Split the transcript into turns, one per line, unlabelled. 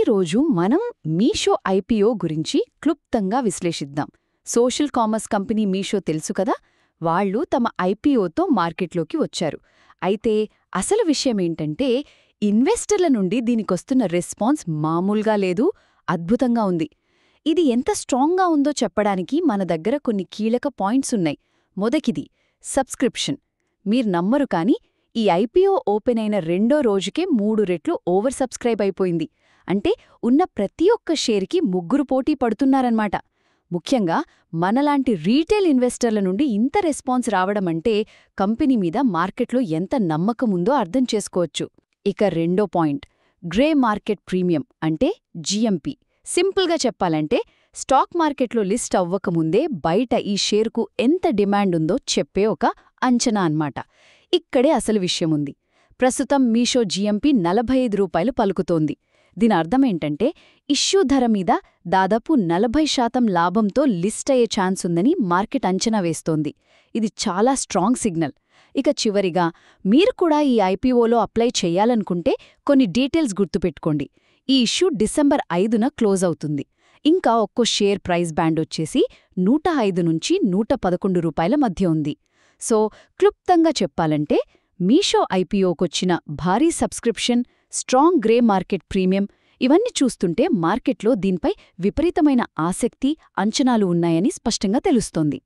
ఈరోజు మనం మీషో ఐపీఓ గురించి క్లుప్తంగా విశ్లేషిద్దాం. సోషల్ కామర్స్ కంపెనీ మీషో తెలుసు కదా, వాళ్ళు తమ ఐపీఓతో మార్కెట్లోకి వచ్చారు. అయితే అసలు విషయమేంటంటే, ఇన్వెస్టర్ల నుండి దీనికొస్తున్న రెస్పాన్స్ మామూలుగా లేదు, అద్భుతంగా ఉంది. ఇది ఎంత స్ట్రాంగ్గా ఉందో చెప్పడానికి మన దగ్గర కొన్ని కీలక పాయింట్సున్నాయి. మొదటిది సబ్స్క్రిప్షన్. మీరు నమ్మరు కానీ ఈ ఐపీఓ ఓపెన్ అయిన రెండో రోజుకే 3 రెట్లు ఓవర్ సబ్స్క్రైబ్ అయిపోయింది. అంటే ఉన్న ప్రతి ఒక్క షేర్కి 3 పోటీ పడుతున్నారన్నమాట. ముఖ్యంగా మనలాంటి రీటైల్ ఇన్వెస్టర్ల నుండి ఇంత రెస్పాన్స్ రావడమంటే కంపెనీ మీద మార్కెట్లో ఎంత నమ్మకముందో అర్థం చేసుకోవచ్చు. ఇక రెండో పాయింట్, గ్రే మార్కెట్ ప్రీమియం అంటే జీఎంపీ. సింపుల్గా చెప్పాలంటే స్టాక్ మార్కెట్లో లిస్ట్ అవ్వకముందే బయట ఈ షేర్కు ఎంత డిమాండ్ ఉందో చెప్పే ఒక అంచనా అన్నమాట. ఇక్కడే అసలు విషయముంది. ప్రస్తుతం మీషో జీఎంపీ రూ. 45 పలుకుతోంది. దీని అర్థమేంటంటే ఇష్యూ ధర మీద దాదాపు 40% లాభంతో లిస్ట్ అయ్యే ఛాన్స్ ఉందని మార్కెట్ అంచనా వేస్తోంది. ఇది చాలా స్ట్రాంగ్ సిగ్నల్. ఇక చివరిగా మీరు కూడా ఈ ఐపీఓలో అప్లై చేయాలనుకుంటే కొన్ని డీటెయిల్స్ గుర్తుపెట్టుకోండి. ఈ ఇష్యూ డిసెంబర్ 5న క్లోజ్ అవుతుంది. ఇంకా ఒక్కో షేర్ ప్రైస్ బ్యాండ్ వచ్చేసి 105 నుంచి 111 రూపాయల మధ్య ఉంది. సో క్లుప్తంగా చెప్పాలంటే మీషో ఐపీఓకొచ్చిన భారీ subscription, strong grey market premium ఇవన్నీ చూస్తుంటే మార్కెట్లో దీనిపై విపరీతమైన ఆసక్తి, అంచనాలు ఉన్నాయని స్పష్టంగా తెలుస్తోంది.